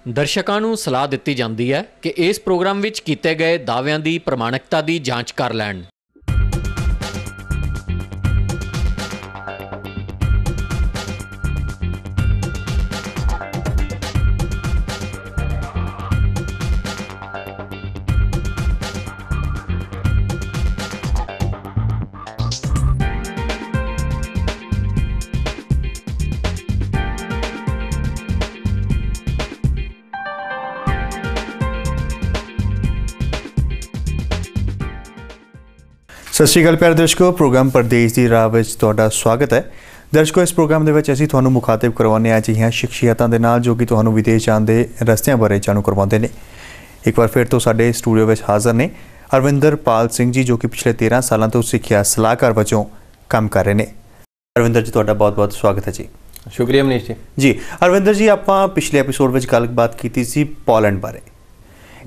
ਦਰਸ਼ਕਾਂ ਨੂੰ ਸਲਾਹ ਦਿੱਤੀ ਜਾਂਦੀ ਹੈ ਕਿ ਇਸ ਪ੍ਰੋਗਰਾਮ ਵਿੱਚ ਕੀਤੇ ਗਏ ਦਾਅਵਿਆਂ ਦੀ ਪ੍ਰਮਾਣਿਕਤਾ ਦੀ ਜਾਂਚ ਕਰ ਲੈਣ। सत श्री अकाल प्यारे दर्शकों, प्रोग्राम परदेश की राह में तुहाडा स्वागत है। दर्शकों, इस प्रोग्राम के असीं तुहानूं मुखातिब करवाने अजिहियां शख्सियतां दे नाल जो कि तुहानूं विदेश जाण दे रस्तियां बारे जाणू करवाउंदे ने। एक बार फिर तो साडे स्टूडियो में हाज़र ने अरविंदर पाल सिंह जी, जो कि पिछले 13 सालों तो सिक्ख्या सलाहकार वजों काम कर रहे हैं। अरविंदर जी, तुहाडा बहुत बहुत स्वागत है जी। शुक्रिया मनीष जी। जी अरविंदर जी, आपां पिछले एपीसोड में गलबात की सी पोलैंड बारे।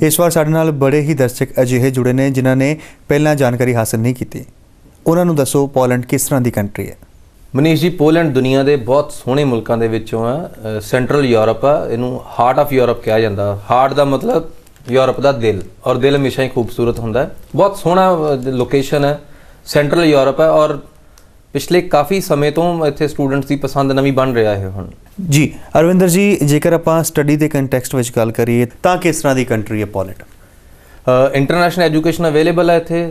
इस बार साडे नाल बड़े ही दर्शक अजिहे जुड़े ने जिन्हां ने पहलां जानकारी हासिल नहीं की। उन्हां नूं दसो, पोलैंड किस तरह की कंट्री है? मनीष जी, पोलैंड दुनिया के बहुत सोहने मुल्कों के विचों है। सेंट्रल यूरोप आ, इनू हार्ट ऑफ यूरोप कहा जाता। हार्ट का मतलब यूरोप का दिल, और दिल हमेशा ही खूबसूरत होंदा है। बहुत सोहना लोकेशन है, सेंट्रल यूरोप है, और पिछले काफ़ी समय तो इत्थे स्टूडेंट्स की पसंद नवी बन रहा है हुण। जी अरविंदर जी, जेकर आपां स्टडी के कंटैक्सट में गल करिए तां किस तरह की कंट्री है पोलैंड? इंटरनेशनल एजुकेशन अवेलेबल है इत्थे।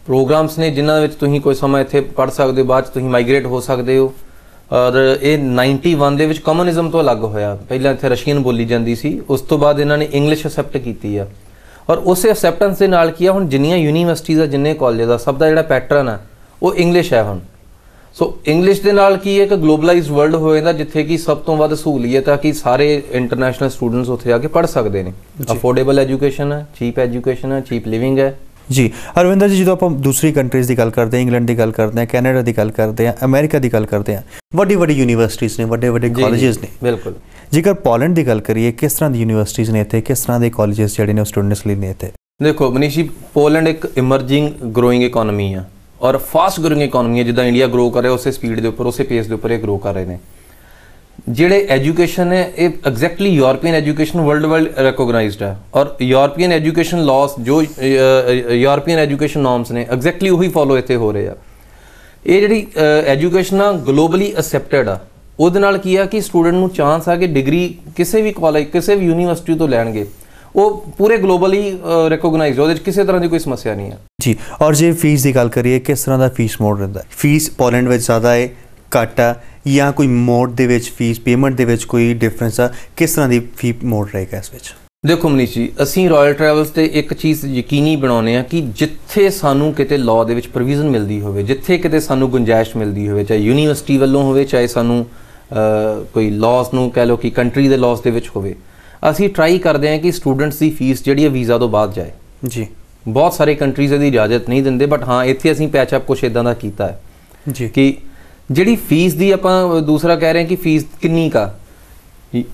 प्रोग्राम्स ने जिन्हां विच तुसीं कोई समय इत्थे पढ़ सकते हो, बाद तुसीं माइग्रेट हो सकते हो। और ये 91 दे विच कम्युनिज्म तो अलग होया। पहलां इत्थे रशियन बोली जाती सी, उस तो बाद इन्हां ने इंग्लिश असैप्ट की है। और उस असैप्टेंस के नाल की हुण जिन्नियां यूनीवर्सिटीज़ जिन्ने कॉलेज का सब का जिहड़ा पैटर्न है वो इंग्लिश है हुण। सो इंग्लिश के नाल की एक ग्लोबलाइज वर्ल्ड हो जाता, जिथे कि सब तो वध सहूलीयत है कि सारे इंटरनेशनल स्टूडेंट्स उत्थे आके पढ़ सकते हैं। अफोर्डेबल एजुकेशन है, चीप एजुकेशन है, चीप लिविंग है। जी अरविंदर जी, जो आप दूसरी कंट्रीज़ की गल करते हैं, इंग्लैंड की गल करते हैं, कैनेडा की गल करते हैं, अमेरिका की गल करते हैं, वड्डी वड्डी यूनीवर्सिटीज़ ने, वड्डे वड्डे कॉलेजेस ने। बिल्कुल। जेकर पोलैंड की गल करिए, किस तरह की यूनीवर्सिटीज़ ने इत्थे, किस तरह के कॉलेजेस जिहड़े ने स्टूडेंट्स लई ने इत्थे? देखो मनीष जी, पोलैंड एक इमरजिंग ग्रोइंग इकोनॉमी है और फास्ट ग्रोइंग इकोनॉमी है। जिदा इंडिया ग्रो कर रहा है उस स्पीड के उपर, उस पेस के उपर ग्रो कर रहे हैं। जिहड़े एजुकेशन है ये exactly European education world recognised है, और यूरोपीयन एजुकेशन लॉस जो यूरोपीयन एजुकेशन नॉर्म्स ने एग्जैक्टली वही फॉलो इत्थे हो रहे हैं। ये जिहड़ी एजुकेशन आ ग्लोबली असैप्टेड आ, उहदे नाल की है कि स्टूडेंट नूं चांस आ कि डिग्री किसी भी कॉलेज किसी भी यूनीवर्सिटी तो लैणगे, वो पूरे ग्लोबली रिकोगनाइज हो, किसी तरह की कोई समस्या नहीं है जी। और जे फीस की गल करिए, किस तरह का फीस मोड रहता है? फीस पोलैंड में ज़्यादा है, घट है, या कोई मोड दे विच फीस पेमेंट दे विच कोई डिफरेंस है? किस तरह की फी मोड रहेगा इस विच? देखो मनीष जी, असीं रॉयल ट्रैवल्स ते एक चीज़ यकीनी बनाने हैं कि जिथे सानू किते लॉ दे विच प्रोविजन मिलती होवे, जिथे किते सानू गुंजाइश मिलती होवे, चाहे यूनीवर्सिटी वालों होवे, चाहे सानू कोई लॉस नू कह लो कि कंट्री दे लॉस दे विच होवे, असी ट्राई करते हैं कि स्टूडेंट्स की फीस जी वीज़ा तो बाद जाए जी। बहुत सारे कंट्रीज़ की इजाजत नहीं देंगे, बट हाँ इत्थे असीं पैचअप कुछ इदां दा कीता है जी कि जिहड़ी फीस दी आपां दूसरा कह रहे हैं कि फीस किन्नी का।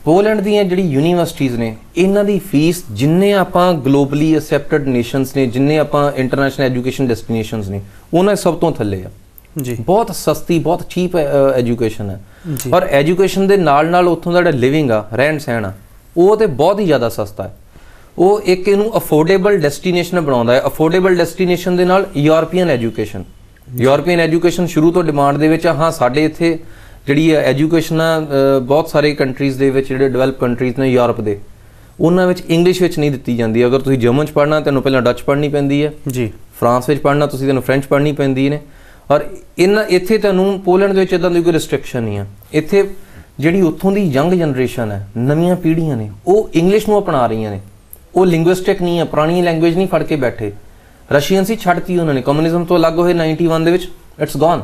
पोलैंड दी जिहड़ी यूनीवर्सिटीज़ ने, इन्हां दी फीस जिन्ने आपां ग्लोबली असैप्टेड नेशनस ने, जिन्ने आपां इंटरनेशनल एजुकेशन डेस्टिनेशनस ने, उन्हां सब तो थल्ले आ जी। बहुत सस्ती, बहुत चीप एजुकेशन है। और एजुकेशन के नाल नाल उत्थों दा जिहड़ा लिविंग आ, रहन सहन आ, वो तो बहुत ही ज़्यादा सस्ता है। वो एक इनू अफोर्डेबल डेस्टिनेशन बनाता है। अफोर्डेबल डेस्टिनेशन के नाल यूरोपीयन एजुकेशन शुरू तो डिमांड दे विच आ। हाँ, साडे इत्थे जिहड़ी एजुकेशन आ बहुत सारे कंट्रीज़ दे विच, जिहड़े डेवलप कंट्रीज़ ने यूरोप दे, उन्हां विच इंग्लिश विच नहीं दित्ती जाती। अगर तुसीं जर्मन च पढ़ना तैनूं पहलां डच पढ़नी पैंदी है जी, फ्रांस विच पढ़ना तुसीं तैनूं फ्रेंच पढ़नी पैंदी ने। और इत्थे तैनूं पोलैंड दे विच इदां दी कोई रिस्ट्रिक्शन नहीं है। इत्थे जिहड़ी उत्थों दी यंग जनरेशन है, नवीं पीढ़ियां ने, वो इंग्लिश नूं अपना रही ने। वो लिंग्विस्टिक नहीं है, पुरानी लैंग्वेज नहीं फड़ के बैठे। रशियंस ही छड्डती उन्होंने, कम्युनिज्म तो अलग होए 91 दे विच, इट्स गॉन।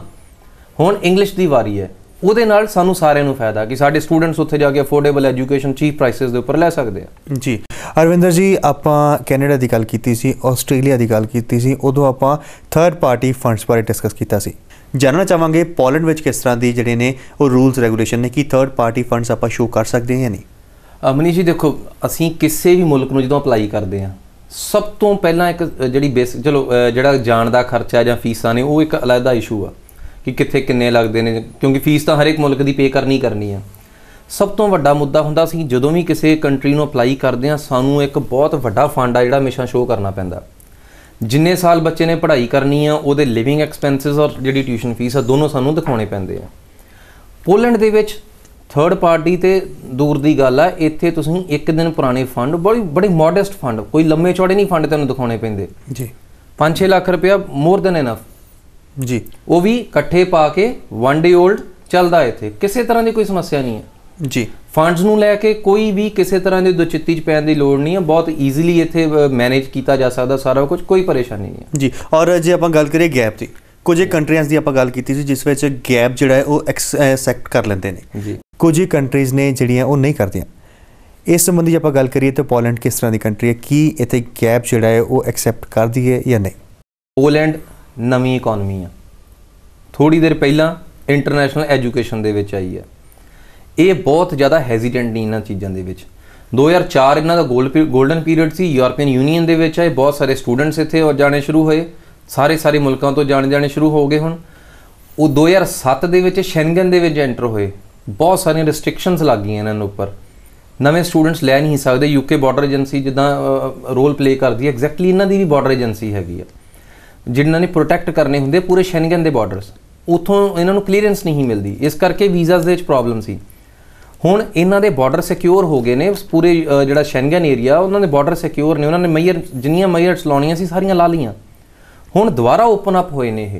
हुण इंग्लिश की वारी है। ਉਹਦੇ ਨਾਲ ਸਾਨੂੰ ਸਾਰਿਆਂ ਨੂੰ ਫਾਇਦਾ कि साडे स्टूडेंट्स उत्थे जाके अफोर्डेबल एजुकेशन चीप प्राइसिस के उपर लै सकते हैं जी। अरविंदर जी, आपां कैनेडा की गल कीती सी, आस्ट्रेलिया की गल कीती सी, उदों आपां थर्ड पार्टी फंड्स बारे डिस्कस कीता सी। जानना चाहांगे पोलैंड विच किस तरह की जिहड़े ने वो रूल्स रेगूलेशन ने कि थर्ड पार्टी फंड्स आपां शो कर सकते हैं या नहीं? मनीष जी, देखो असीं किसी भी मुल्क नूं जदों अपलाई करते हैं, सब तो पहला एक जिहड़ी बेसिक, चलो जिहड़ा जाण दा खर्चा जां फीसां ने, वो एक अलग इशू आ कि कित्थे किन्ने लगते हैं, क्योंकि फीस तो हर एक मुल्क की पे करनी है। ਸਭ ਤੋਂ ਵੱਡਾ ਮੁੱਦਾ ਹੁੰਦਾ ਸੀ ਜਦੋਂ ਵੀ ਕਿਸੇ ਕੰਟਰੀ ਨੂੰ ਅਪਲਾਈ ਕਰਦੇ ਹਾਂ ਸਾਨੂੰ ਇੱਕ ਬਹੁਤ ਵੱਡਾ ਫੰਡ ਆ ਜਿਹੜਾ ਹਮੇਸ਼ਾ ਸ਼ੋਅ ਕਰਨਾ ਪੈਂਦਾ। ਜਿੰਨੇ ਸਾਲ ਬੱਚੇ ਨੇ ਪੜ੍ਹਾਈ ਕਰਨੀ ਆ ਉਹਦੇ ਲਿਵਿੰਗ ਐਕਸਪੈਂਸਿਸ ਔਰ ਜਿਹੜੀ ਟਿਊਸ਼ਨ ਫੀਸ ਆ ਦੋਨੋਂ ਸਾਨੂੰ ਦਿਖਾਉਣੇ ਪੈਂਦੇ ਆ। ਪੋਲੈਂਡ ਦੇ ਵਿੱਚ ਥਰਡ ਪਾਰਟੀ ਤੇ ਦੂਰ ਦੀ ਗੱਲ ਆ, ਇੱਥੇ ਤੁਸੀਂ ਇੱਕ ਦਿਨ ਪੁਰਾਣੇ ਫੰਡ ਬੜੇ ਮੋਡੈਸਟ ਫੰਡ, ਕੋਈ ਲੰਮੇ ਚੌੜੇ ਨਹੀਂ ਫੰਡ ਤੁਹਾਨੂੰ ਦਿਖਾਉਣੇ ਪੈਂਦੇ ਜੀ। 5-6 ਲੱਖ ਰੁਪਇਆ ਮੋਰ ਦੈਨ ਇਨਫ ਜੀ, ਉਹ ਵੀ ਇਕੱਠੇ ਪਾ ਕੇ 1 ਡੇ ਓਲਡ ਚੱਲਦਾ। ਇੱਥੇ ਕਿਸੇ ਤਰ੍ਹਾਂ ਦੀ ਕੋਈ ਸਮੱਸਿਆ ਨਹੀਂ ਹੈ ਜੀ। ਫੰਡਸ ਨੂੰ ਲੈ ਕੇ ਕੋਈ ਵੀ ਕਿਸੇ ਤਰ੍ਹਾਂ ਦੀ ਦੁਚਿੱਤੀ 'ਚ ਪੈਣ ਦੀ ਲੋੜ ਨਹੀਂ ਹੈ, ਬਹੁਤ ਈਜ਼ੀਲੀ ਇੱਥੇ ਮੈਨੇਜ ਕੀਤਾ ਜਾ ਸਕਦਾ ਸਾਰਾ ਕੁਝ, ਕੋਈ ਪਰੇਸ਼ਾਨੀ ਨਹੀਂ ਹੈ ਜੀ। ਔਰ ਜੇ ਆਪਾਂ ਗੱਲ ਕਰੀਏ ਗੈਪ ਦੀ, ਕੁਝ ਕੰਟਰੀਆਂ ਦੀ ਆਪਾਂ ਗੱਲ ਕੀਤੀ ਸੀ ਜਿਸ ਵਿੱਚ ਗੈਪ ਜਿਹੜਾ ਹੈ ਉਹ ਐਕਸੈਪਟ ਕਰ ਲੈਂਦੇ ਨੇ ਜੀ, ਕੁਝ ਕੰਟਰੀਜ਼ ਨੇ ਜਿਹੜੀਆਂ ਉਹ ਨਹੀਂ ਕਰਦੀਆਂ। ਇਸ ਸੰਬੰਧੀ ਆਪਾਂ ਗੱਲ ਕਰੀਏ ਤਾਂ ਪੋਲੈਂਡ ਕਿਸ ਤਰ੍ਹਾਂ ਦੀ ਕੰਟਰੀ ਹੈ, ਕੀ ਇੱਥੇ ਗੈਪ ਜਿਹੜਾ ਹੈ ਉਹ ਐਕਸੈਪਟ ਕਰਦੀ ਹੈ ਜਾਂ ਨਹੀਂ? ਪੋਲੈਂਡ ਨਵੀਂ ਇਕੋਨਮੀ ਆ, ਥੋੜ੍ਹੀ ਦੇਰ ਪਹਿਲਾਂ ਇੰਟਰਨੈਸ਼ਨਲ ਐਜੂਕੇਸ਼ਨ ਦੇ ਵਿੱਚ ਆਈ ਹੈ। ਇਹ ਬਹੁਤ ਜ਼ਿਆਦਾ ਹੈਜ਼ੀਟੈਂਟ ਨਹੀਂ ਇਹਨਾਂ ਚੀਜ਼ਾਂ ਦੇ ਵਿੱਚ। 2004 ਇਹਨਾਂ ਦਾ ਗੋਲਡਨ ਪੀਰੀਅਡ ਸੀ, ਯੂਰਪੀਅਨ ਯੂਨੀਅਨ ਦੇ ਵਿੱਚ ਆਏ, ਬਹੁਤ ਸਾਰੇ ਸਟੂਡੈਂਟਸ ਇੱਥੇ ਜਾਣੇ ਸ਼ੁਰੂ ਹੋਏ, ਸਾਰੇ ਮੁਲਕਾਂ ਤੋਂ ਜਾਣੇ ਸ਼ੁਰੂ ਹੋ ਗਏ। ਹੁਣ ਉਹ 2007 ਦੇ ਵਿੱਚ ਸ਼ੈਂਗਨ ਦੇ ਵਿੱਚ ਐਂਟਰ ਹੋਏ, ਬਹੁਤ ਸਾਰੀਆਂ ਰਿਸਟ੍ਰਿਕਸ਼ਨਸ ਲੱਗ ਗਈਆਂ ਇਹਨਾਂ ਨੂੰ ਉੱਪਰ, ਨਵੇਂ ਸਟੂਡੈਂਟਸ ਲੈ ਨਹੀਂ ਸਕਦੇ। ਯੂਕੇ ਬਾਰਡਰ ਏਜੰਸੀ ਜਿੱਦਾਂ ਰੋਲ ਪਲੇ ਕਰਦੀ ਹੈ, ਐਗਜ਼ੈਕਟਲੀ ਇਹਨਾਂ ਦੀ ਵੀ ਬਾਰਡਰ ਏਜੰਸੀ ਹੈਗੀ ਆ, ਜਿਨ੍ਹਾਂ ਨੇ ਪ੍ਰੋਟੈਕਟ ਕਰਨੇ ਹੁੰਦੇ ਪੂਰੇ ਸ਼ੈਂਗਨ ਦੇ ਬਾਰਡਰਸ, ਉੱਥੋਂ ਇਹਨਾਂ ਨੂੰ ਕਲੀਅਰੈਂਸ ਨਹੀਂ ਮਿਲਦੀ, ਇਸ ਕਰਕੇ ਵੀਜ਼ਾਸ ਦੇ ਵਿੱਚ ਪ੍ਰੋਬਲਮ ਸੀ। ਹੁਣ ਇਹਨਾਂ ਦੇ ਬਾਰਡਰ ਸਿਕਿਉਰ ਹੋ ਗਏ ਨੇ, ਪੂਰੇ ਜਿਹੜਾ ਸ਼ੈਂਗਨ ਏਰੀਆ ਉਹਨਾਂ ਦੇ ਬਾਰਡਰ ਸਿਕਿਉਰ ਨੇ, ਉਹਨਾਂ ਨੇ ਜਿੰਨੀਆਂ ਮੇਜਰਸ ਲਾਉਣੀਆਂ ਸੀ ਸਾਰੀਆਂ ਲਾ ਲਈਆਂ। ਹੁਣ ਦੁਬਾਰਾ ਓਪਨ ਅਪ ਹੋਏ ਨੇ ਇਹ,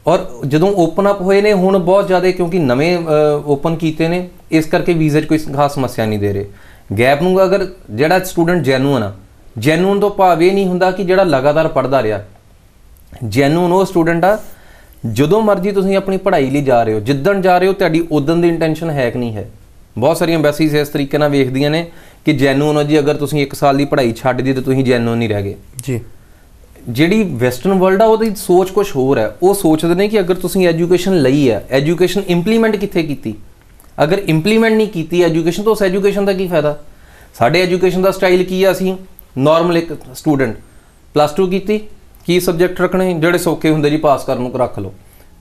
ਔਰ ਜਦੋਂ ਓਪਨ ਅਪ ਹੋਏ ਨੇ ਹੁਣ ਬਹੁਤ ਜ਼ਿਆਦਾ, ਕਿਉਂਕਿ ਨਵੇਂ ਓਪਨ ਕੀਤੇ ਨੇ, ਇਸ ਕਰਕੇ ਵੀਜ਼ੇ 'ਚ ਕੋਈ ਖਾਸ ਸਮੱਸਿਆ ਨਹੀਂ ਦੇ ਰਹੇ। ਗੈਪ ਨੂੰ ਅਗਰ ਜਿਹੜਾ ਸਟੂਡੈਂਟ ਜੈਨੂਅਨ ਤੋਂ ਭਾਵ ਇਹ ਨਹੀਂ ਹੁੰਦਾ ਕਿ ਜਿਹੜਾ ਲਗਾਤਾਰ ਪੜ੍ਹਦਾ ਰਿਹਾ। ਜੈਨੂਅਨ ਉਹ ਸਟੂਡੈਂਟ ਆ ਜਦੋਂ ਮਰਜ਼ੀ ਤੁਸੀਂ ਆਪਣੀ ਪੜ੍ਹਾਈ ਲਈ ਜਾ ਰਹੇ ਹੋ, ਜਿੱਦਣ ਜਾ ਰਹੇ ਹੋ ਤੁਹਾਡੀ ਉਦਣ ਦੀ ਇੰਟੈਂਸ਼ਨ ਹੈ ਕਿ ਨਹੀਂ ਹੈ। ਬਹੁਤ ਸਾਰੀਆਂ ਐਮਬੈਸੀਜ਼ ਇਸ ਤਰੀਕੇ ਨਾਲ ਵੇਖਦੀਆਂ ਨੇ ਕਿ ਜੈਨੂਅਨ ਹੋ ਜੀ, ਅਗਰ ਤੁਸੀਂ 1 ਸਾਲ ਦੀ ਪੜ੍ਹਾਈ ਛੱਡ ਦਿੱਤੀ ਤਾਂ ਤੁਸੀਂ ਜੈਨੂਅਨ ਨਹੀਂ ਰਹਿ ਗਏ ਜੀ। ਜਿਹੜੀ ਵੈਸਟਰਨ ਵਰਲਡ ਆ ਉਹਦੀ ਸੋਚ ਕੁਝ ਹੋਰ ਹੈ। ਉਹ ਸੋਚਦੇ ਨੇ ਕਿ ਅਗਰ ਤੁਸੀਂ ਐਜੂਕੇਸ਼ਨ ਲਈ ਹੈ, ਐਜੂਕੇਸ਼ਨ ਇੰਪਲੀਮੈਂਟ ਕਿੱਥੇ ਕੀਤੀ? ਅਗਰ ਇੰਪਲੀਮੈਂਟ ਨਹੀਂ ਕੀਤੀ ਐਜੂਕੇਸ਼ਨ ਤਾਂ ਉਸ ਐਜੂਕੇਸ਼ਨ ਦਾ ਕੀ ਫਾਇਦਾ? ਸਾਡੇ ਐਜੂਕੇਸ਼ਨ ਦਾ ਸਟਾਈਲ ਕੀ ਆ, ਅਸੀਂ ਨਾਰਮਲ ਇੱਕ ਸਟੂਡੈਂਟ +2 ਕੀਤੀ, ਕੀ ਸਬਜੈਕਟ ਰੱਖਣੇ ਜਿਹੜੇ ਸੌਖੇ ਹੁੰਦੇ ਜੀ ਪਾਸ ਕਰਨ ਨੂੰ ਰੱਖ ਲਓ।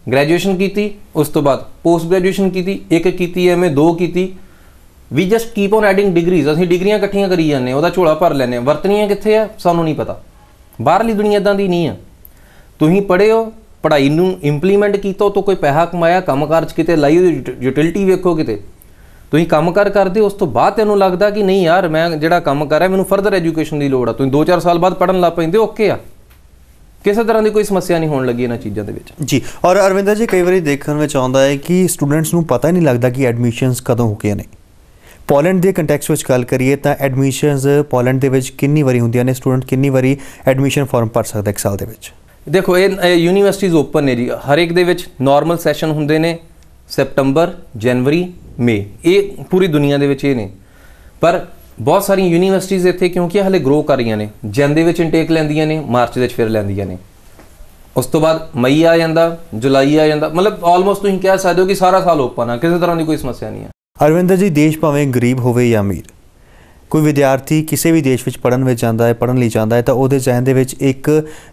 ਗ੍ਰੈਜੂਏਸ਼ਨ ਕੀਤੀ, ਉਸ ਤੋਂ ਬਾਅਦ ਪੋਸਟ ਗ੍ਰੈਜੂਏਸ਼ਨ ਕੀਤੀ, 1 ਕੀਤੀ ਐਮਏ, 2 ਕੀਤੀ, we just keep on adding degrees. ਅਸੀਂ ਡਿਗਰੀਆਂ ਇਕੱਠੀਆਂ ਕਰੀ ਜਾਂਦੇ, ਉਹਦਾ ਝੋਲਾ ਭਰ ਲੈਂਦੇ ਹਾਂ, ਵਰਤਣੀਆਂ ਕਿੱਥੇ ਆ ਸਾਨੂੰ ਨਹੀਂ ਪਤਾ। ਬਾਹਰਲੀ ਦੁਨੀਆ ਇੱਦਾਂ ਦੀ ਨਹੀਂ ਆ। ਤੁਸੀਂ ਪੜ੍ਹੇ ਹੋ, ਪੜ੍ਹਾਈ ਨੂੰ ਇੰਪਲੀਮੈਂਟ ਕੀਤਾ, ਉਹ ਤੋਂ ਕੋਈ ਪੈਸਾ ਕਮਾਇਆ, ਕੰਮਕਾਰ 'ਚ ਕਿਤੇ ਲਾਈ, ਉਹਦੀ ਯੂਟਿਲਿਟੀ ਵੇਖੋ ਕਿਤੇ। ਤੁਸੀਂ ਕੰਮਕਾਰ ਕਰਦੇ ਉਸ ਤੋਂ ਬਾਅਦ ਤੈਨੂੰ ਲੱਗਦਾ ਕਿ ਨਹੀਂ ਯਾਰ ਮੈਂ ਜਿਹੜਾ ਕੰਮ ਕਰ ਰਿਹਾ ਮੈਨੂੰ ਫਰਦਰ ਐਜੂਕੇਸ਼ਨ ਦੀ ਲੋੜ ਆ, ਤੁਸੀਂ 2-4 ਸਾਲ ਬਾਅਦ ਪੜ੍ਹਨ ਲੱਗ ਪੈਂਦੇ, ਓਕੇ ਆ, ਕਿਸੇ ਤਰ੍ਹਾਂ ਦੀ ਕੋਈ ਸਮੱਸਿਆ ਨਹੀਂ ਹੋਣ ਲੱਗੀ ਇਹਨਾਂ ਚੀਜ਼ਾਂ ਦੇ ਵਿੱਚ ਜੀ। ਔਰ ਅਰਵਿੰਦਰ ਜੀ, ਕਈ ਵਾਰੀ ਦੇਖਣ ਵਿੱਚ ਆਉਂਦਾ ਹੈ ਕਿ ਸਟੂਡੈਂਟਸ ਨੂੰ ਪਤਾ ਹੀ ਨਹੀਂ ਲੱਗਦਾ ਕਿ ਐਡਮਿਸ਼ਨਸ ਕਦੋਂ ਹੋ ਗਏ ਨੇ। ਪੋਲੈਂਡ ਦੇ ਕੰਟੈਕਸਟ ਵਿੱਚ ਗੱਲ ਕਰੀਏ ਤਾਂ ਐਡਮਿਸ਼ਨਸ ਪੋਲੈਂਡ ਦੇ ਵਿੱਚ ਕਿੰਨੀ ਵਾਰੀ ਹੁੰਦੀਆਂ ਨੇ? ਸਟੂਡੈਂਟ ਕਿੰਨੀ ਵਾਰੀ ਐਡਮਿਸ਼ਨ ਫਾਰਮ ਭਰ ਸਕਦਾ 1 ਸਾਲ ਦੇ ਵਿੱਚ? ਦੇਖੋ, ਇਹ ਯੂਨੀਵਰਸਿਟੀਜ਼ ਓਪਨ ਨੇ ਜੀ, ਹਰ ਇੱਕ ਦੇ ਵਿੱਚ ਨਾਰਮਲ ਸੈਸ਼ਨ ਹੁੰਦੇ ਨੇ ਸੈਪਟੰਬਰ, ਜਨਵਰੀ, ਮਈ, ਇਹ ਪੂਰੀ ਦੁਨੀਆ ਦੇ ਵਿੱਚ ਇਹ ਨੇ। ਪਰ ਬਹੁਤ ਸਾਰੀਆਂ ਯੂਨੀਵਰਸਿਟੀਜ਼ ਇੱਥੇ ਕਿਉਂਕਿ ਹਾਲੇ ਗਰੋ ਕਰ ਰਹੀਆਂ ਨੇ, ਜਨ ਦੇ ਵਿੱਚ ਇਨਟੇਕ ਲੈਂਦੀਆਂ ਨੇ, ਮਾਰਚ ਦੇ ਵਿੱਚ ਫਿਰ ਲੈਂਦੀਆਂ ਨੇ, ਉਸ ਤੋਂ ਬਾਅਦ ਮਈ ਆ ਜਾਂਦਾ, ਜੁਲਾਈ ਆ ਜਾਂਦਾ, ਮਤਲਬ ਆਲਮੋਸਟ ਤੁਸੀਂ ਕਹਿ ਸਕਦੇ ਹੋ ਕਿ ਸਾਰਾ ਸਾਲ ਓਪਨ ਆ, ਕਿਸੇ ਤਰ੍ਹਾਂ ਦੀ ਕੋਈ ਸਮੱਸਿਆ ਨਹੀਂ ਹੈ। ਅਰਵਿੰਦਰ ਜੀ, ਦੇਸ਼ ਭਾਵੇਂ ਗਰੀਬ ਹੋਵੇ ਜਾਂ ਅਮੀਰ, ਕੋਈ ਵਿਦਿਆਰਥੀ ਕਿਸੇ ਵੀ ਦੇਸ਼ ਵਿੱਚ ਪੜ੍ਹਨ ਵਿੱਚ ਜਾਂਦਾ ਹੈ, ਪੜ੍ਹਨ ਲਈ ਜਾਂਦਾ ਹੈ, ਤਾਂ ਉਹਦੇ ਜ਼ਹਿਨ ਦੇ ਵਿੱਚ ਇੱਕ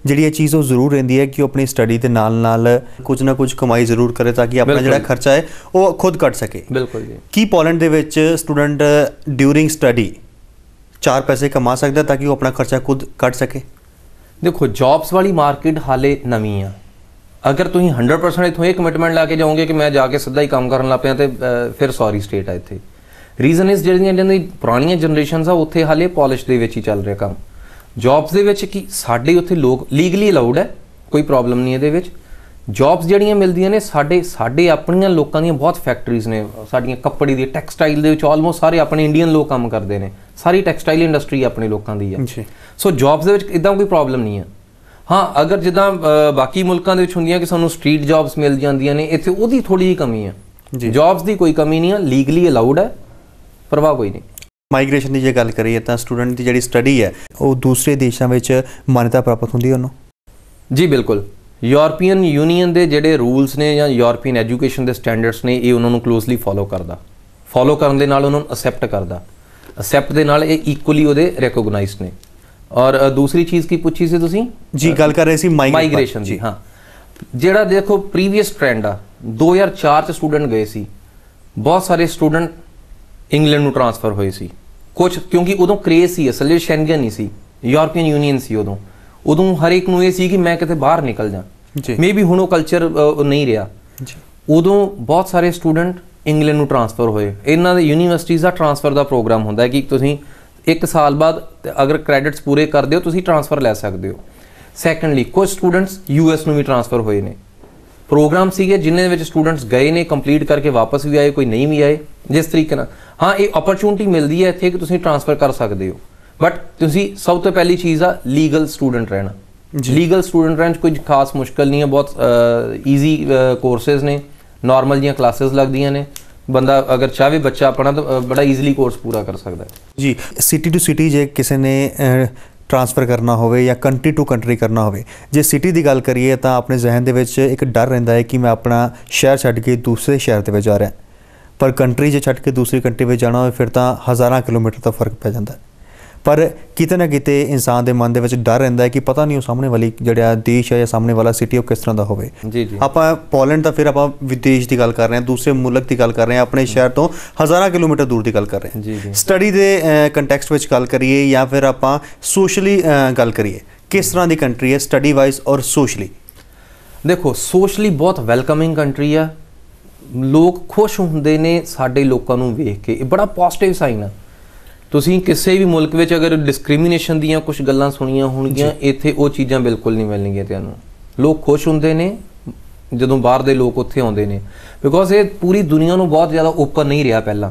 ਜਿਹੜੀ ਇਹ ਚੀਜ਼ ਉਹ ਜ਼ਰੂਰ ਰਹਿੰਦੀ ਹੈ ਕਿ ਉਹ ਆਪਣੀ ਸਟੱਡੀ ਦੇ ਨਾਲ ਕੁਝ ਨਾ ਕੁਝ ਕਮਾਈ ਜ਼ਰੂਰ ਕਰੇ ਤਾਂ ਕਿ ਆਪਣਾ ਜਿਹੜਾ ਖਰਚਾ ਹੈ ਉਹ ਖੁਦ ਕੱਢ ਸਕੇ। ਬਿਲਕੁਲ ਜੀ। ਕੀ ਪੋਲੈਂਡ ਦੇ ਵਿੱਚ ਸਟੂਡੈਂਟ ਡਿਊਰਿੰਗ ਸਟੱਡੀ 4 ਪੈਸੇ ਕਮਾ ਸਕਦਾ ਤਾਂ ਕਿ ਉਹ ਆਪਣਾ ਖਰਚਾ ਖੁਦ ਕੱਢ ਸਕੇ? ਦੇਖੋ, ਜੌਬਸ ਵਾਲੀ ਮਾਰਕੀਟ ਹਾਲੇ ਨਵੀਂ ਆ। ਅਗਰ ਤੁਸੀਂ 100% ਇੱਥੋਂ ਇਹ ਕਮਿਟਮੈਂਟ ਲਾ ਕੇ ਜਾਓਗੇ ਕਿ ਮੈਂ ਜਾ ਕੇ ਸਿੱਧਾ ਹੀ ਕੰਮ ਕਰਨ ਲੱਗ ਪਿਆ ਤੇ ਫਿਰ ਸੌਰੀ ਸਟੇਟ ਆ ਇੱਥੇ। ਰੀਜ਼ਨ ਇਸ ਜਿਹੜੀਆਂ ਪੁਰਾਣੀਆਂ ਜਨਰੇਸ਼ਨਸ ਆ ਉੱਥੇ ਹਾਲੇ ਪੋਲਿਸ਼ ਦੇ ਵਿੱਚ ਹੀ ਚੱਲ ਰਿਹਾ ਕੰਮ। ਜੌਬਸ ਦੇ ਵਿੱਚ ਕੀ ਸਾਡੇ ਉੱਥੇ ਲੋਕ ਲੀਗਲੀ ਅਲਾਉਡ ਹੈ, ਕੋਈ ਪ੍ਰੋਬਲਮ ਨਹੀਂ ਇਹਦੇ ਵਿੱਚ। ਜੌਬਸ ਜਿਹੜੀਆਂ ਮਿਲਦੀਆਂ ਨੇ ਸਾਡੇ ਆਪਣੀਆਂ ਲੋਕਾਂ ਦੀਆਂ ਬਹੁਤ ਫੈਕਟਰੀਜ਼ ਨੇ, ਸਾਡੀਆਂ ਕੱਪੜੇ ਦੀ, ਟੈਕਸਟਾਈਲ ਦੇ ਵਿੱਚ ਆਲਮੋਸਟ ਸਾਰੇ ਆਪਣੇ ਇੰਡੀਅਨ ਲੋਕ ਕੰਮ ਕਰਦੇ ਨੇ, ਸਾਰੀ ਟੈਕਸਟਾਈਲ ਇੰਡਸਟਰੀ ਆਪਣੇ ਲੋਕਾਂ ਦੀ ਹੈ। ਸੋ ਜੌਬਸ ਦੇ ਵਿੱਚ ਇੱਦਾਂ ਕੋਈ ਪ੍ਰੋਬਲਮ ਨਹੀਂ ਹੈ। ਹਾਂ, ਅਗਰ ਜਿੱਦਾਂ ਬਾਕੀ ਮੁਲਕਾਂ ਦੇ ਵਿੱਚ ਹੁੰਦੀਆਂ ਕਿ ਸਾਨੂੰ ਸਟਰੀਟ ਜੌਬਸ ਮਿਲ ਜਾਂਦੀਆਂ ਨੇ, ਇੱਥੇ ਉਹਦੀ ਥੋੜ੍ਹੀ ਜਿਹੀ ਕਮੀ ਹੈ। ਜੌਬਸ ਦੀ ਕੋਈ ਕਮੀ ਨਹੀਂ ਹੈ, ਲੀਗਲੀ ਅਲਾਉਡ ਹੈ, ਪਰਵਾਹ ਕੋਈ ਨਹੀਂ। ਮਾਈਗ੍ਰੇਸ਼ਨ ਦੀ ਜੇ ਗੱਲ ਕਰੀਏ ਤਾਂ ਸਟੂਡੈਂਟ ਦੀ ਜਿਹੜੀ ਸਟੱਡੀ ਹੈ ਉਹ ਦੂਸਰੇ ਦੇਸ਼ਾਂ ਵਿੱਚ ਮਾਨਤਾ ਪ੍ਰਾਪਤ ਹੁੰਦੀ ਹੈ ਉਹਨੂੰ? ਜੀ ਬਿਲਕੁਲ। ਯੂਰਪੀਅਨ ਯੂਨੀਅਨ ਦੇ ਜਿਹੜੇ ਰੂਲਸ ਨੇ ਜਾਂ ਯੂਰਪੀਅਨ ਐਜੂਕੇਸ਼ਨ ਦੇ ਸਟੈਂਡਰਡਸ ਨੇ, ਇਹ ਉਹਨਾਂ ਨੂੰ ਕਲੋਜ਼ਲੀ ਫੋਲੋ ਕਰਨ ਦੇ ਨਾਲ ਉਹਨਾਂ ਨੂੰ ਅਸੈਪਟ ਦੇ ਨਾਲ ਇਹ ਇਕੁਅਲੀ ਉਹਦੇ ਰੈਕੋਗਨਾਈਜ਼ਡ ਨੇ। ਔਰ ਦੂਸਰੀ ਚੀਜ਼ ਕੀ ਪੁੱਛੀ ਸੀ ਤੁਸੀਂ? ਜੀ, ਗੱਲ ਕਰ ਰਹੇ ਸੀ ਮਾਈਗ੍ਰੇਸ਼ਨ ਦੀ। ਹਾਂ, ਜਿਹੜਾ ਦੇਖੋ ਪ੍ਰੀਵੀਅਸ ਟ੍ਰੈਂਡ ਆ, 2004 ਚ ਸਟੂਡੈਂਟ ਗਏ ਸੀ, ਬਹੁਤ ਸਾਰੇ ਸਟੂਡੈਂਟ ਇੰਗਲੈਂਡ ਨੂੰ ਟ੍ਰਾਂਸਫਰ ਹੋਏ ਸੀ ਕੁਝ, ਕਿਉਂਕਿ ਉਦੋਂ ਕ੍ਰੇਜ਼ ਸੀ ਅਸਲ ਵਿੱਚ, ਸ਼ੈਂਗਨ ਨਹੀਂ ਸੀ, ਯੂਰਪੀਅਨ ਯੂਨੀਅਨ ਸੀ ਉਦੋਂ ਹਰ ਇੱਕ ਨੂੰ ਇਹ ਸੀ ਕਿ ਮੈਂ ਕਿਤੇ ਬਾਹਰ ਨਿਕਲ ਜਾ। ਮੇ ਬੀ ਹੁਣ ਉਹ ਕਲਚਰ ਨਹੀਂ ਰਿਹਾ। ਉਦੋਂ ਬਹੁਤ ਸਾਰੇ ਸਟੂਡੈਂਟ ਇੰਗਲੈਂਡ ਨੂੰ ਟ੍ਰਾਂਸਫਰ ਹੋਏ। ਇਹਨਾਂ ਦੇ ਯੂਨੀਵਰਸਿਟੀਜ਼ ਦਾ ਟ੍ਰਾਂਸਫਰ ਦਾ ਪ੍ਰੋਗਰਾਮ ਹੁੰਦਾ ਹੈ ਕਿ ਤੁਸੀਂ 1 ਸਾਲ ਬਾਅਦ ਅਗਰ ਕ੍ਰੈਡਿਟਸ ਪੂਰੇ ਕਰਦੇ ਹੋ ਤੁਸੀਂ ਟ੍ਰਾਂਸਫਰ ਲੈ ਸਕਦੇ ਹੋ। ਸੈਕੰਡਲੀ ਕੁਝ ਸਟੂਡੈਂਟਸ US ਨੂੰ ਵੀ ਟ੍ਰਾਂਸਫਰ ਹੋਏ ਨੇ। ਪ੍ਰੋਗਰਾਮ ਸੀਗੇ ਜਿਨ੍ਹਾਂ ਦੇ ਵਿੱਚ ਸਟੂਡੈਂਟਸ ਗਏ ਨੇ, ਕੰਪਲੀਟ ਕਰਕੇ ਵਾਪਸ ਵੀ ਆਏ, ਕੋਈ ਨਹੀਂ ਵੀ ਆਏ। ਜਿਸ ਤਰੀਕੇ ਨਾਲ ਹਾਂ ਇਹ ਓਪਰਚੁਨਿਟੀ ਮਿਲਦੀ ਹੈ ਇੱਥੇ ਕਿ ਤੁਸੀਂ ਟ੍ਰਾਂਸਫਰ ਕਰ ਸਕਦੇ ਹੋ, ਬਟ ਤੁਸੀਂ ਸਭ ਤੋਂ ਪਹਿਲੀ ਚੀਜ਼ ਆ ਲੀਗਲ ਸਟੂਡੈਂਟ ਰਹਿਣਾ। ਲੀਗਲ ਸਟੂਡੈਂਟ ਰਹਿਣ 'ਚ ਕੋਈ ਖਾਸ ਮੁਸ਼ਕਲ ਨਹੀਂ ਹੈ, ਬਹੁਤ ਈਜ਼ੀ ਕੋਰਸਿਸ ਨੇ, ਨਾਰਮਲ ਜੀਆਂ ਕਲਾਸਿਸ ਲੱਗਦੀਆਂ ਨੇ। ਬੰਦਾ ਅਗਰ ਚਾਹੇ ਬੱਚਾ ਆਪਣਾ ਤਾਂ ਬੜਾ ਈਜ਼ੀਲੀ ਕੋਰਸ ਪੂਰਾ ਕਰ ਸਕਦਾ ਹੈ ਜੀ। ਸਿਟੀ ਟੂ ਸਿਟੀ ਜੇ ਕਿਸੇ ਨੇ ਟ੍ਰਾਂਸਫਰ ਕਰਨਾ ਹੋਵੇ ਜਾਂ ਕੰਟਰੀ ਟੂ ਕੰਟਰੀ ਕਰਨਾ ਹੋਵੇ, ਜੇ ਸਿਟੀ ਦੀ ਗੱਲ ਕਰੀਏ ਤਾਂ ਆਪਣੇ ਜ਼ਿਹਨ ਦੇ ਵਿੱਚ ਇੱਕ ਡਰ ਰਹਿੰਦਾ ਹੈ ਕਿ ਮੈਂ ਆਪਣਾ ਸ਼ਹਿਰ ਛੱਡ ਕੇ ਦੂਸਰੇ ਸ਼ਹਿਰ ਦੇ ਵਿੱਚ ਜਾ ਰਿਹਾ, ਪਰ ਕੰਟਰੀ ਜੇ ਛੱਡ ਕੇ ਦੂਸਰੀ ਕੰਟਰੀ ਵਿੱਚ ਜਾਣਾ ਹੋਵੇ ਫਿਰ ਤਾਂ ਹਜ਼ਾਰਾਂ ਕਿਲੋਮੀਟਰ ਦਾ ਫਰਕ ਪੈ ਜਾਂਦਾ। ਪਰ ਕਿਤੇ ਨਾ ਕਿਤੇ ਇਨਸਾਨ ਦੇ ਮਨ ਦੇ ਵਿੱਚ ਡਰ ਰਹਿੰਦਾ ਹੈ ਕਿ ਪਤਾ ਨਹੀਂ ਉਹ ਸਾਹਮਣੇ ਵਾਲੀ ਜਿਹੜਾ ਦੇਸ਼ ਹੈ ਜਾਂ ਸਾਹਮਣੇ ਵਾਲਾ ਸਿਟੀ ਉਹ ਕਿਸ ਤਰ੍ਹਾਂ ਦਾ ਹੋਵੇ। ਆਪਾਂ ਪੋਲੈਂਡ ਦਾ ਫਿਰ ਆਪਾਂ ਵਿਦੇਸ਼ ਦੀ ਗੱਲ ਕਰ ਰਹੇ ਹਾਂ, ਦੂਸਰੇ ਮੁਲਕ ਦੀ ਗੱਲ ਕਰ ਰਹੇ ਹਾਂ, ਆਪਣੇ ਸ਼ਹਿਰ ਤੋਂ ਹਜ਼ਾਰਾਂ ਕਿਲੋਮੀਟਰ ਦੂਰ ਦੀ ਗੱਲ ਕਰ ਰਹੇ ਹਾਂ। ਸਟੱਡੀ ਦੇ ਕੰਟੈਕਸਟ ਵਿੱਚ ਗੱਲ ਕਰੀਏ ਜਾਂ ਫਿਰ ਆਪਾਂ ਸੋਸ਼ਲੀ ਗੱਲ ਕਰੀਏ, ਕਿਸ ਤਰ੍ਹਾਂ ਦੀ ਕੰਟਰੀ ਹੈ ਸਟੱਡੀ ਵਾਈਜ਼ ਔਰ ਸੋਸ਼ਲੀ? ਦੇਖੋ ਸੋਸ਼ਲੀ ਬਹੁਤ ਵੈਲਕਮਿੰਗ ਕੰਟਰੀ ਆ, ਲੋਕ ਖੁਸ਼ ਹੁੰਦੇ ਨੇ ਸਾਡੇ ਲੋਕਾਂ ਨੂੰ ਵੇਖ ਕੇ, ਇਹ ਬੜਾ ਪੋਜ਼ਿਟਿਵ ਸਾਈਨ ਆ। ਤੁਸੀਂ ਕਿਸੇ ਵੀ ਮੁਲਕ ਵਿੱਚ ਅਗਰ ਡਿਸਕ੍ਰਿਮੀਨੇਸ਼ਨ ਦੀਆਂ ਕੁਝ ਗੱਲਾਂ ਸੁਣੀਆਂ ਹੋਣਗੀਆਂ, ਇੱਥੇ ਉਹ ਚੀਜ਼ਾਂ ਬਿਲਕੁਲ ਨਹੀਂ ਮਿਲਣਗੀਆਂ ਤੁਹਾਨੂੰ। ਲੋਕ ਖੁਸ਼ ਹੁੰਦੇ ਨੇ ਜਦੋਂ ਬਾਹਰ ਦੇ ਲੋਕ ਉੱਥੇ ਆਉਂਦੇ ਨੇ, ਬਿਕੋਜ਼ ਇਹ ਪੂਰੀ ਦੁਨੀਆ ਨੂੰ ਬਹੁਤ ਜ਼ਿਆਦਾ ਓਪਨ ਨਹੀਂ ਰਿਹਾ ਪਹਿਲਾਂ।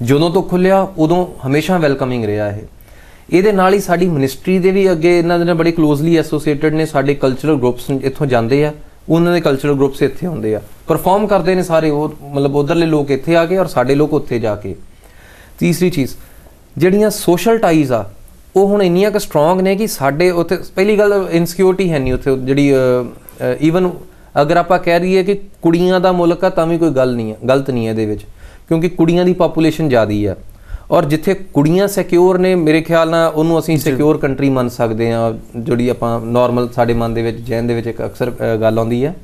ਜਦੋਂ ਤੋਂ ਖੁੱਲਿਆ ਉਦੋਂ ਹਮੇਸ਼ਾ ਵੈਲਕਮਿੰਗ ਰਿਹਾ ਇਹ। ਇਹਦੇ ਨਾਲ ਹੀ ਸਾਡੀ ਮਿਨਿਸਟਰੀ ਦੇ ਵੀ ਅੱਗੇ ਇਹਨਾਂ ਦੇ ਨਾਲ ਬੜੇ ਕਲੋਜ਼ਲੀ ਐਸੋਸੀਏਟਡ ਨੇ। ਸਾਡੇ ਕਲਚਰਲ ਗਰੁੱਪਸ ਇੱਥੋਂ ਜਾਂਦੇ ਆ, ਉਹਨਾਂ ਦੇ ਕਲਚਰਲ ਗਰੁੱਪਸ ਇੱਥੇ ਆਉਂਦੇ ਆ, ਪਰਫਾਰਮ ਕਰਦੇ ਨੇ ਸਾਰੇ ਉਹ, ਮਤਲਬ ਉੱਧਰਲੇ ਲੋਕ ਇੱਥੇ ਆ ਕੇ ਔਰ ਸਾਡੇ ਲੋਕ ਉੱਥੇ ਜਾ ਕੇ। ਤੀਸਰੀ ਚੀਜ਼, ਜਿਹੜੀਆਂ ਸੋਸ਼ਲ ਟਾਈਜ਼ ਆ ਉਹ ਹੁਣ ਇੰਨੀਆਂ ਕੁ ਸਟਰੋਂਗ ਨੇ ਕਿ ਸਾਡੇ ਉੱਥੇ ਪਹਿਲੀ ਗੱਲ ਇਨਸਿਕਿਉਰਿਟੀ ਹੈ ਨਹੀਂ ਉੱਥੇ। ਜਿਹੜੀ ਈਵਨ ਅਗਰ ਆਪਾਂ ਕਹਿ ਰਹੀਏ ਕਿ ਕੁੜੀਆਂ ਦਾ ਮੁਲਕ ਆ ਤਾਂ ਵੀ ਕੋਈ ਗੱਲ ਨਹੀਂ ਹੈ, ਗਲਤ ਨਹੀਂ ਹੈ ਇਹਦੇ ਵਿੱਚ, ਕਿਉਂਕਿ ਕੁੜੀਆਂ ਦੀ ਪਾਪੂਲੇਸ਼ਨ ਜ਼ਿਆਦਾ ਆ। ਔਰ ਜਿੱਥੇ ਕੁੜੀਆਂ ਸਿਕਿਉਰ ਨੇ, ਮੇਰੇ ਖਿਆਲ ਨਾਲ ਉਹਨੂੰ ਅਸੀਂ ਸਿਕਿਉਰ ਕੰਟਰੀ ਮੰਨ ਸਕਦੇ ਹਾਂ। ਜਿਹੜੀ ਆਪਾਂ ਨਾਰਮਲ ਸਾਡੇ ਮਨ ਦੇ ਵਿੱਚ, ਜਹਿਨ ਦੇ ਵਿੱਚ ਇੱਕ ਅਕਸਰ ਗੱਲ ਆਉਂਦੀ ਹੈ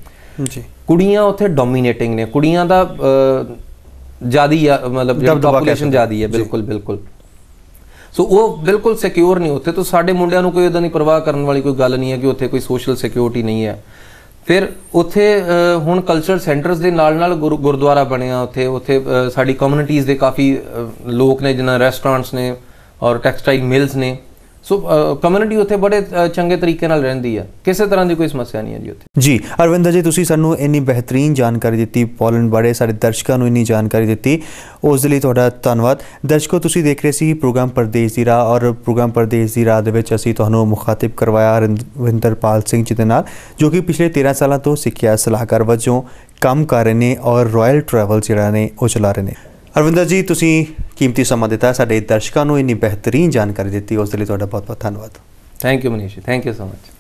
ਜੀ, ਕੁੜੀਆਂ ਉੱਥੇ ਡੋਮੀਨੇਟਿੰਗ ਨੇ, ਕੁੜੀਆਂ ਦਾ ਜ਼ਿਆਦਾ ਆ, ਮਤਲਬ ਜਿਹੜੀ ਪਾਪੂਲੇਸ਼ਨ ਜ਼ਿਆਦਾ ਹੈ। ਬਿਲਕੁਲ ਬਿਲਕੁਲ। ਸੋ ਉਹ ਬਿਲਕੁਲ ਸਿਕਿਉਰ ਨਹੀਂ ਉੱਥੇ। ਤਾਂ ਸਾਡੇ ਮੁੰਡਿਆਂ ਨੂੰ ਕੋਈ ਇੱਦਾਂ ਦੀ ਪਰਵਾਹ ਕਰਨ ਵਾਲੀ ਕੋਈ ਗੱਲ ਨਹੀਂ ਹੈ ਕਿ ਉੱਥੇ ਕੋਈ ਸੋਸ਼ਲ ਸਿਕਿਉਰਿਟੀ ਨਹੀਂ ਹੈ। ਫਿਰ ਉੱਥੇ ਹੁਣ ਕਲਚਰਲ ਸੈਂਟਰਸ ਦੇ ਨਾਲ ਨਾਲ ਗੁਰਦੁਆਰਾ ਬਣਿਆ ਉੱਥੇ ਸਾਡੀ ਕਮਿਊਨਿਟੀਜ਼ ਦੇ ਕਾਫੀ ਲੋਕ ਨੇ, ਜਿਨ੍ਹਾਂ ਰੈਸਟੋਰੈਂਟਸ ਨੇ ਔਰ ਟੈਕਸਟਾਈਲ ਮਿਲਸ ਨੇ। ਸੋ ਕਮਿਊਨਿਟੀ ਉੱਥੇ ਬੜੇ ਚੰਗੇ ਤਰੀਕੇ ਨਾਲ ਰਹਿੰਦੀ ਆ, ਕਿਸੇ ਤਰ੍ਹਾਂ ਦੀ ਕੋਈ ਸਮੱਸਿਆ ਨਹੀਂ ਹੈ ਜੀ ਉੱਥੇ। ਜੀ ਅਰਵਿੰਦਰ ਜੀ, ਤੁਸੀਂ ਸਾਨੂੰ ਇੰਨੀ ਬਿਹਤਰੀਨ ਜਾਣਕਾਰੀ ਦਿੱਤੀ ਪੋਲੈਂਡ ਬਾਰੇ, ਸਾਡੇ ਦਰਸ਼ਕਾਂ ਨੂੰ ਇੰਨੀ ਜਾਣਕਾਰੀ ਦਿੱਤੀ, ਉਸ ਦੇ ਲਈ ਤੁਹਾਡਾ ਧੰਨਵਾਦ। ਦਰਸ਼ਕੋ, ਤੁਸੀਂ ਦੇਖ ਰਹੇ ਸੀ ਪ੍ਰੋਗਰਾਮ ਪਰਦੇਸ ਦੀ ਰਾਹ, ਔਰ ਪ੍ਰੋਗਰਾਮ ਪਰਦੇਸ ਦੀ ਰਾਹ ਦੇ ਵਿੱਚ ਅਸੀਂ ਤੁਹਾਨੂੰ ਮੁਖਾਤਿਬ ਕਰਵਾਇਆ ਰਵਿੰਦਰਪਾਲ ਸਿੰਘ ਜੀ ਦੇ ਨਾਲ, ਜੋ ਕਿ ਪਿਛਲੇ 13 ਸਾਲਾਂ ਤੋਂ ਸਿੱਖਿਆ ਸਲਾਹਕਾਰ ਵਜੋਂ ਕੰਮ ਕਰ ਰਹੇ ਨੇ ਔਰ ਰਾਇਲ ਟਰੈਵਲ ਜਿਹੜਾ ਨੇ ਉਹ ਚਲਾ ਰਹੇ ਨੇ। ਅਰਵਿੰਦਰ ਜੀ, ਤੁਸੀਂ ਕੀਮਤੀ ਸਮਾਂ ਦਿੱਤਾ, ਸਾਡੇ ਦਰਸ਼ਕਾਂ ਨੂੰ ਇੰਨੀ ਬਿਹਤਰੀਨ ਜਾਣਕਾਰੀ ਦਿੱਤੀ, ਉਸ ਦੇ ਲਈ ਤੁਹਾਡਾ ਬਹੁਤ ਬਹੁਤ ਧੰਨਵਾਦ। ਥੈਂਕ ਯੂ ਮਨੀਸ਼ ਜੀ, ਥੈਂਕ ਯੂ ਸੋ ਮਚ।